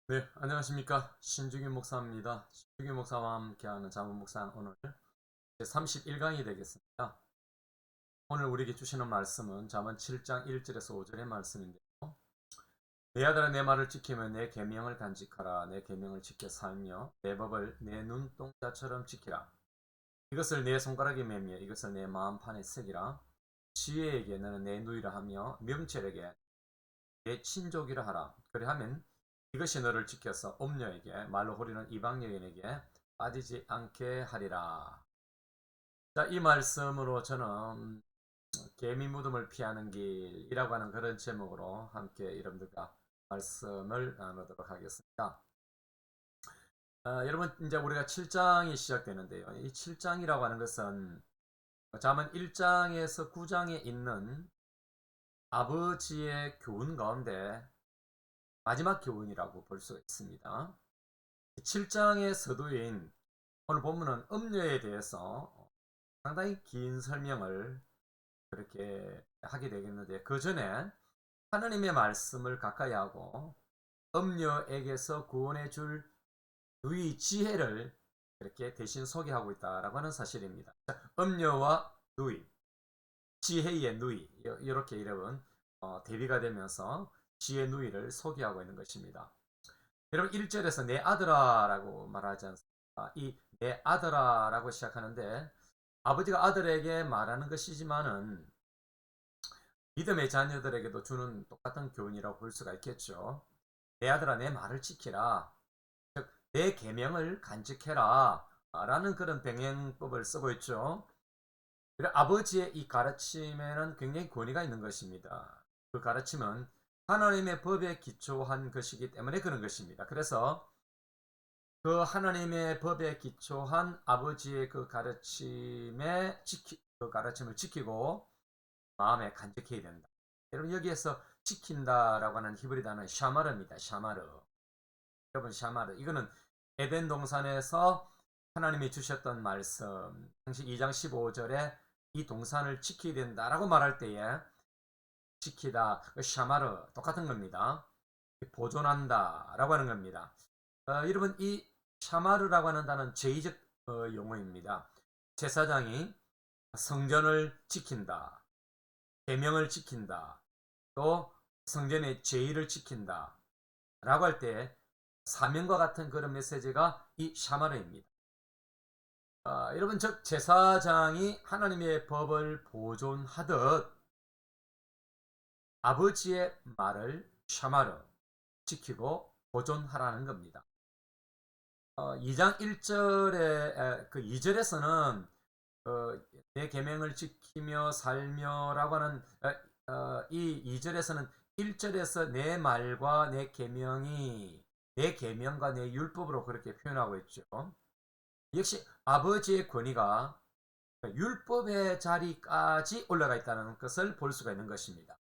네, 안녕하십니까. 신중규 목사입니다. 신중규 목사와 함께하는 잠언 묵상 오늘 31강이 되겠습니다. 오늘 우리에게 주시는 말씀은 잠언 7장 1절에서 5절의 말씀인데요. 내 아들아 내 말을 지키며 내 계명을 간직하라. 내 계명을 지켜 살며 내 법을 내 눈동자처럼 지키라. 이것을 내 손가락에 매며 이것을 내 마음판에 새기라. 지혜에게 너는 내 누이라 하며 명철에게 내 친족이라 하라. 그리하면 이것이 너를 지켜서 옴녀에게 말로 호리는 이방 여인에게 빠지지 않게 하리라. 자, 이 말씀으로 저는 개미 무덤을 피하는 길이라고 하는 그런 제목으로 함께 여러분들과 말씀을 나누도록 하겠습니다. 여러분 이제 우리가 7장이 시작되는데요. 이 7장이라고 하는 것은 잠언 1장에서 9장에 있는 아버지의 교훈 가운데 마지막 교훈이라고 볼 수가 있습니다. 7장의 서두인 오늘 본문은 음녀에 대해서 상당히 긴 설명을 그렇게 하게 되겠는데 그 전에 하느님의 말씀을 가까이 하고 음녀에게서 구원해 줄 누이 지혜를 이렇게 대신 소개하고 있다라고 하는 사실입니다. 음녀와 누이, 지혜의 누이 이렇게 이름은 대비가 되면서 지혜 누이를 소개하고 있는 것입니다. 여러분 1절에서 내 아들아라고 말하지 않습니까? 이 내 아들아라고 시작하는데 아버지가 아들에게 말하는 것이지만은 믿음의 자녀들에게도 주는 똑같은 교훈이라고 볼 수가 있겠죠. 내 아들아 내 말을 지키라. 즉 내 계명을 간직해라. 라는 그런 병행법을 쓰고 있죠. 그리고 아버지의 이 가르침에는 굉장히 권위가 있는 것입니다. 그 가르침은 하나님의 법에 기초한 것이기 때문에 그런 것입니다. 그래서 그 하나님의 법에 기초한 아버지의 그 가르침을 지키고 마음에 간직해야 된다. 여러분 여기에서 지킨다라고 하는 히브리 단어는 샤마르입니다. 샤마르. 여러분 샤마르. 이거는 에덴 동산에서 하나님이 주셨던 말씀. 당시 2장 15절에 이 동산을 지켜야 된다라고 말할 때에 지키다, 샤마르 똑같은 겁니다. 보존한다라고 하는 겁니다. 여러분 이 샤마르라고 하는 단어는 제의적 용어입니다. 제사장이 성전을 지킨다, 계명을 지킨다, 또 성전의 제의를 지킨다 라고 할 때 사명과 같은 그런 메시지가 이 샤마르입니다. 여러분 즉 제사장이 하나님의 법을 보존하듯 아버지의 말을 샤마르 지키고 보존하라는 겁니다. 2장 1절에 그 2절에서는 내 계명을 지키며 살며라고 하는 이 2절에서는 1절에서 내 말과 내 계명이 내 계명과 내 율법으로 그렇게 표현하고 있죠. 역시 아버지의 권위가 율법의 자리까지 올라가 있다는 것을 볼 수가 있는 것입니다.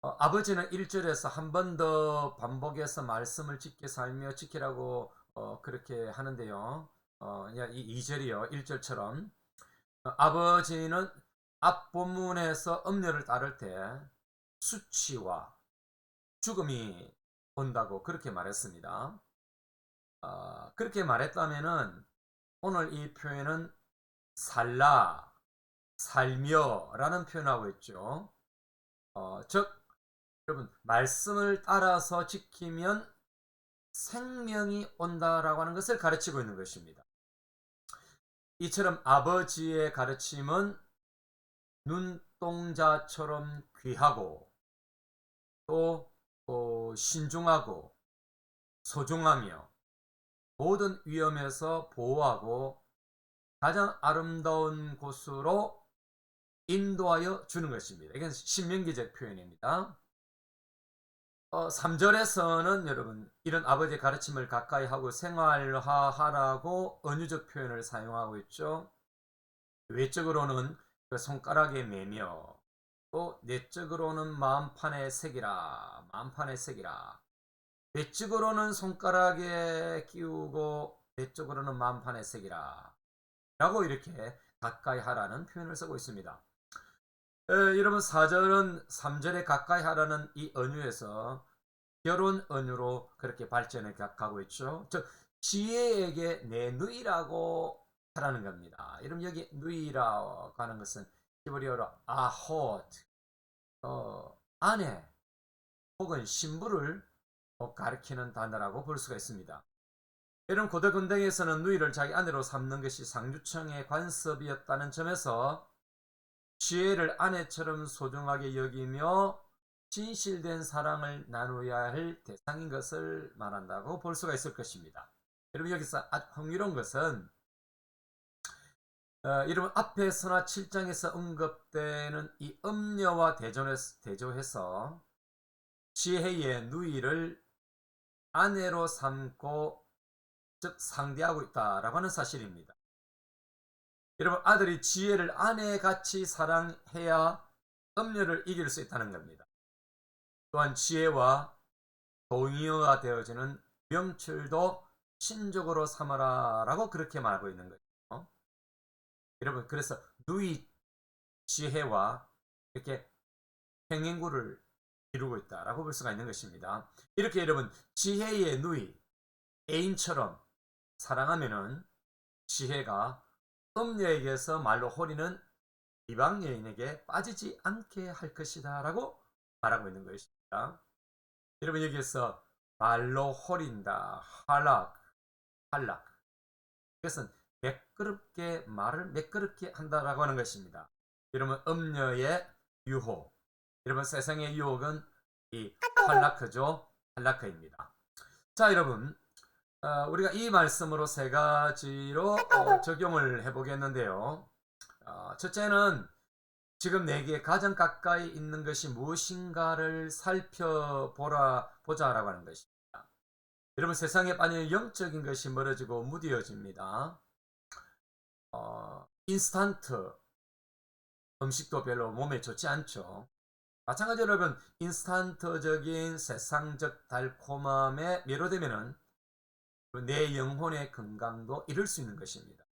아버지는 1절에서 한 번 더 반복해서 말씀을 지켜 살며 지키라고 그렇게 하는데요. 이 2절이요. 1절처럼 아버지는 앞 본문에서 음녀를 따를 때 수치와 죽음이 온다고 그렇게 말했습니다. 그렇게 말했다면은 오늘 이 표현은 살라, 살며라는 표현하고 있죠. 즉 여러분 말씀을 따라서 지키면 생명이 온다라고 하는 것을 가르치고 있는 것입니다. 이처럼 아버지의 가르침은 눈동자처럼 귀하고 또 신중하고 소중하며 모든 위험에서 보호하고 가장 아름다운 곳으로 인도하여 주는 것입니다. 이건 신명기적 표현입니다. 3절에서는 여러분 이런 아버지의 가르침을 가까이 하고 생활화하라고 은유적 표현을 사용하고 있죠. 외적으로는 그 손가락에 매며 또 내적으로는 마음판에 새기라. 마음판에 새기라. 외적으로는 손가락에 끼우고 내적으로는 마음판에 새기라. 라고 이렇게 가까이 하라는 표현을 쓰고 있습니다. 여러분 4절은 3절에 가까이 하라는 이 언유에서 결혼 은유로 그렇게 발전해 가고 있죠. 즉 지혜에게 내 누이라고 하라는 겁니다. 여러분 여기 누이라고 하는 것은 히브리어로 아호트, 아내 혹은 신부를 가리키는 단어라고 볼 수가 있습니다. 이런 고대 근동에서는 누이를 자기 아내로 삼는 것이 상류층의 관습이었다는 점에서 지혜를 아내처럼 소중하게 여기며 진실된 사랑을 나누어야 할 대상인 것을 말한다고 볼 수가 있을 것입니다. 여러분 여기서 아주 흥미로운 것은 여러분 앞에서나 7장에서 언급되는 이 음녀와 대조해서 지혜의 누이를 아내로 삼고 즉 상대하고 있다라고 하는 사실입니다. 여러분 아들이 지혜를 아내같이 사랑해야 음녀를 이길 수 있다는 겁니다. 또한 지혜와 동의어가 되어지는 명철도 신족으로 삼아라 라고 그렇게 말하고 있는 거죠. 여러분 그래서 누이 지혜와 이렇게 평행구를 이루고 있다라고 볼 수가 있는 것입니다. 이렇게 여러분 지혜의 누이 애인처럼 사랑하면은 지혜가 음녀에게서 말로 호리는 이방 여인에게 빠지지 않게 할 것이다 라고 말하고 있는 것입니다. 여러분 여기에서 말로 호린다, 할락 이것은 매끄럽게 말을 매끄럽게 한다라고 하는 것입니다. 여러분 음녀의 유혹, 여러분 세상의 유혹은 이 할라크입니다. 자 여러분 우리가 이 말씀으로 세 가지로 적용을 해보겠는데요. 첫째는 지금 내게 가장 가까이 있는 것이 무엇인가를 살펴보자라고 하는 것입니다. 여러분 세상에 빠진 영적인 것이 멀어지고 무뎌집니다. 인스턴트 음식도 별로 몸에 좋지 않죠. 마찬가지로 여러분 인스턴트적인 세상적 달콤함에 매료되면은 내 영혼의 건강도 잃을 수 있는 것입니다.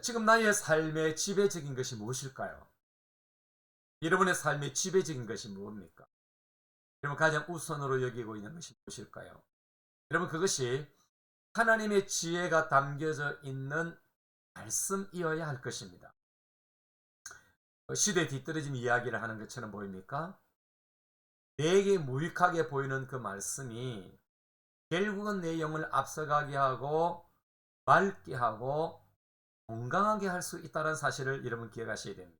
지금 나의 삶의 지배적인 것이 무엇일까요? 여러분의 삶의 지배적인 것이 무엇입니까? 여러분 가장 우선으로 여기고 있는 것이 무엇일까요? 여러분 그것이 하나님의 지혜가 담겨져 있는 말씀이어야 할 것입니다. 시대에 뒤떨어진 이야기를 하는 것처럼 보입니까? 내게 무익하게 보이는 그 말씀이 결국은 내 영을 앞서가게 하고 맑게 하고 건강하게 할 수 있다는 사실을 여러분 기억하셔야 됩니다.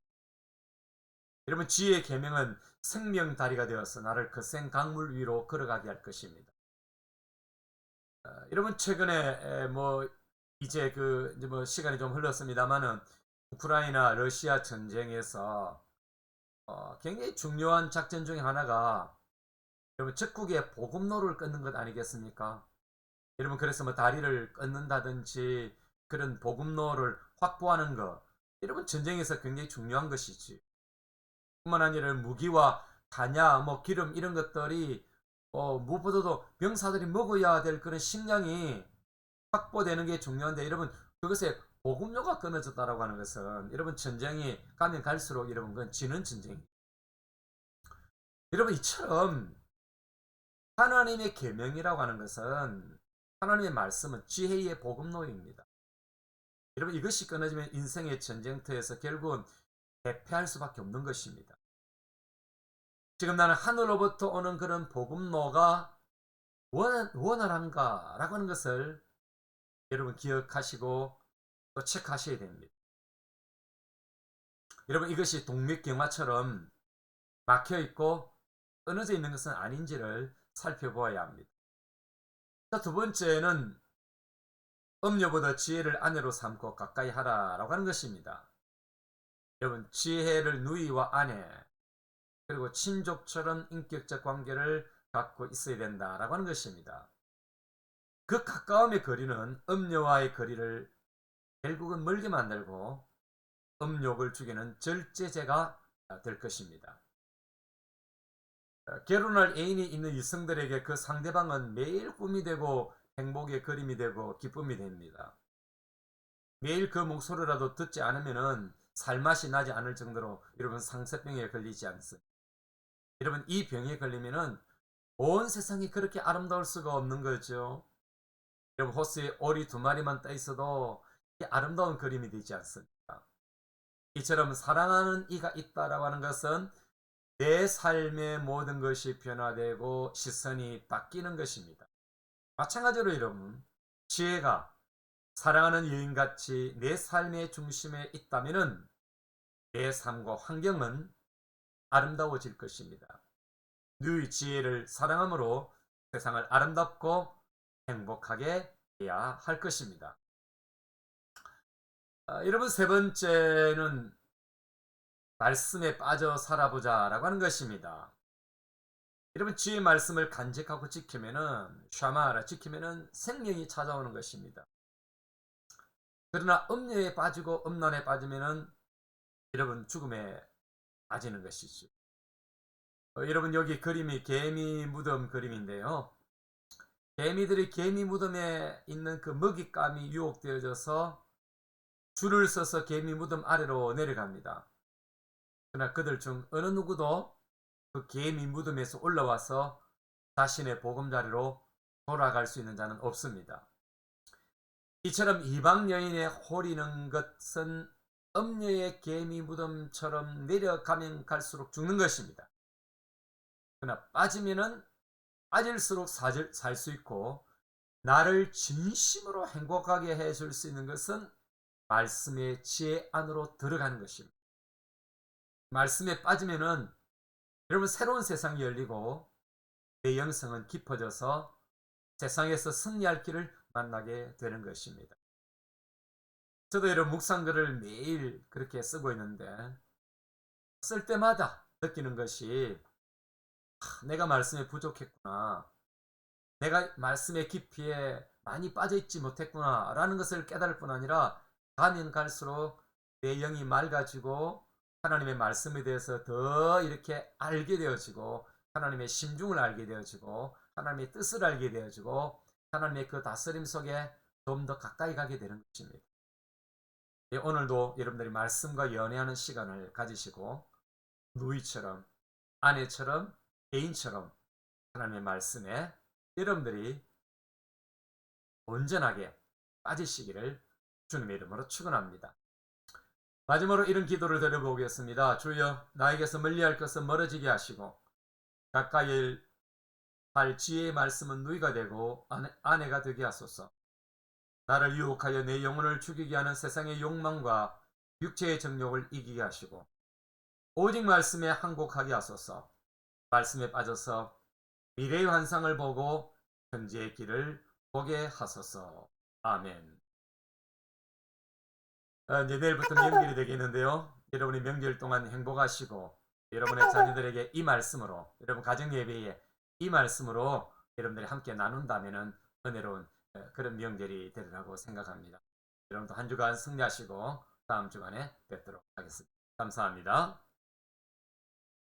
여러분 지혜의 계명은 생명 다리가 되어서 나를 거센 강물 위로 걸어가게 할 것입니다. 여러분 최근에 이제 시간이 좀 흘렀습니다만은 우크라이나 러시아 전쟁에서 굉장히 중요한 작전 중에 하나가 여러분 적국의 보급로를 끊는 것 아니겠습니까? 여러분 그래서 다리를 끊는다든지 그런 보급로를 확보하는 것 여러분 전쟁에서 굉장히 중요한 것이지. 뿐만 아니라 무기와 탄약, 기름 이런 것들이 무엇보다도 병사들이 먹어야 될 그런 식량이 확보되는 게 중요한데 여러분 그것에 보급로가 끊어졌다라고 하는 것은 여러분 전쟁이 가면 갈수록 여러분 그건 지는 전쟁입니다. 여러분 이처럼 하나님의 계명이라고 하는 것은 하나님의 말씀은 지혜의 보급로입니다. 여러분 이것이 끊어지면 인생의 전쟁터에서 결국은 대패할 수밖에 없는 것입니다. 지금 나는 하늘로부터 오는 그런 복음로가 원활한가 라고 하는 것을 여러분 기억하시고 또 체크하셔야 됩니다. 여러분 이것이 동맥경화처럼 막혀있고 끊어져 있는 것은 아닌지를 살펴보아야 합니다. 자, 두 번째는 음녀보다 지혜를 아내로 삼고 가까이 하라라고 하는 것입니다. 여러분 지혜를 누이와 아내 그리고 친족처럼 인격적 관계를 갖고 있어야 된다라고 하는 것입니다. 그 가까움의 거리는 음녀와의 거리를 결국은 멀게 만들고 음욕을 죽이는 절제제가 될 것입니다. 결혼할 애인이 있는 여성들에게 그 상대방은 매일 꿈이 되고 행복의 그림이 되고 기쁨이 됩니다. 매일 그 목소리라도 듣지 않으면 살맛이 나지 않을 정도로 여러분 상세병에 걸리지 않습니다. 여러분 이 병에 걸리면은 온 세상이 그렇게 아름다울 수가 없는 거죠. 여러분, 호수에 오리 두 마리만 떠 있어도 이게 아름다운 그림이 되지 않습니까? 이처럼 사랑하는 이가 있다라고 하는 것은 내 삶의 모든 것이 변화되고 시선이 바뀌는 것입니다. 마찬가지로 여러분, 지혜가 사랑하는 여인같이 내 삶의 중심에 있다면은 내 삶과 환경은 아름다워질 것입니다. 너의 지혜를 사랑함으로 세상을 아름답고 행복하게 해야 할 것입니다. 여러분, 세 번째는 말씀에 빠져 살아보자 라고 하는 것입니다. 여러분, 주의 말씀을 간직하고 지키면은 샤마라 지키면은 생명이 찾아오는 것입니다. 그러나 음녀에 빠지고 음란에 빠지면은 여러분 죽음에 빠지는 것이죠. 여러분, 여기 그림이 개미 무덤 그림인데요. 개미들이 개미 무덤에 있는 그 먹잇감이 유혹되어져서 줄을 서서 개미 무덤 아래로 내려갑니다. 그러나 그들 중 어느 누구도 그 개미 무덤에서 올라와서 자신의 보금자리로 돌아갈 수 있는 자는 없습니다. 이처럼 이방 여인의 홀이는 것은 음녀의 개미 무덤처럼 내려가면 갈수록 죽는 것입니다. 그러나 빠지면은 빠질수록 살 수 있고 나를 진심으로 행복하게 해줄 수 있는 것은 말씀의 지혜 안으로 들어가는 것입니다. 말씀에 빠지면은 여러분 새로운 세상이 열리고 내 영성은 깊어져서 세상에서 승리할 길을 만나게 되는 것입니다. 저도 여러분 묵상글을 매일 그렇게 쓰고 있는데 쓸 때마다 느끼는 것이 내가 말씀에 부족했구나. 내가 말씀의 깊이에 많이 빠져있지 못했구나 라는 것을 깨달을 뿐 아니라 가면 갈수록 내 영이 맑아지고 하나님의 말씀에 대해서 더 이렇게 알게 되어지고 하나님의 심중을 알게 되어지고 하나님의 뜻을 알게 되어지고 하나님의 그 다스림 속에 좀 더 가까이 가게 되는 것입니다. 오늘도 여러분들이 말씀과 연애하는 시간을 가지시고 누이처럼 아내처럼 개인처럼 하나님의 말씀에 여러분들이 온전하게 빠지시기를 주님의 이름으로 축원합니다. 마지막으로 이런 기도를 드려보겠습니다. 주여, 나에게서 멀리할 것은 멀어지게 하시고 가까이 할 지혜의 말씀은 누이가 되고 아내가 되게 하소서. 나를 유혹하여 내 영혼을 죽이게 하는 세상의 욕망과 육체의 정욕을 이기게 하시고 오직 말씀에 항복하게 하소서. 말씀에 빠져서 미래의 환상을 보고 현재의 길을 보게 하소서. 아멘. 이제 내일부터 명절이 되겠는데요. 여러분이 명절 동안 행복하시고 여러분의 자녀들에게 이 말씀으로 여러분 가정 예배에 이 말씀으로 여러분들이 함께 나눈다면은 은혜로운 그런 명절이 되리라고 생각합니다. 여러분도 한 주간 승리하시고 다음 주간에 뵙도록 하겠습니다. 감사합니다.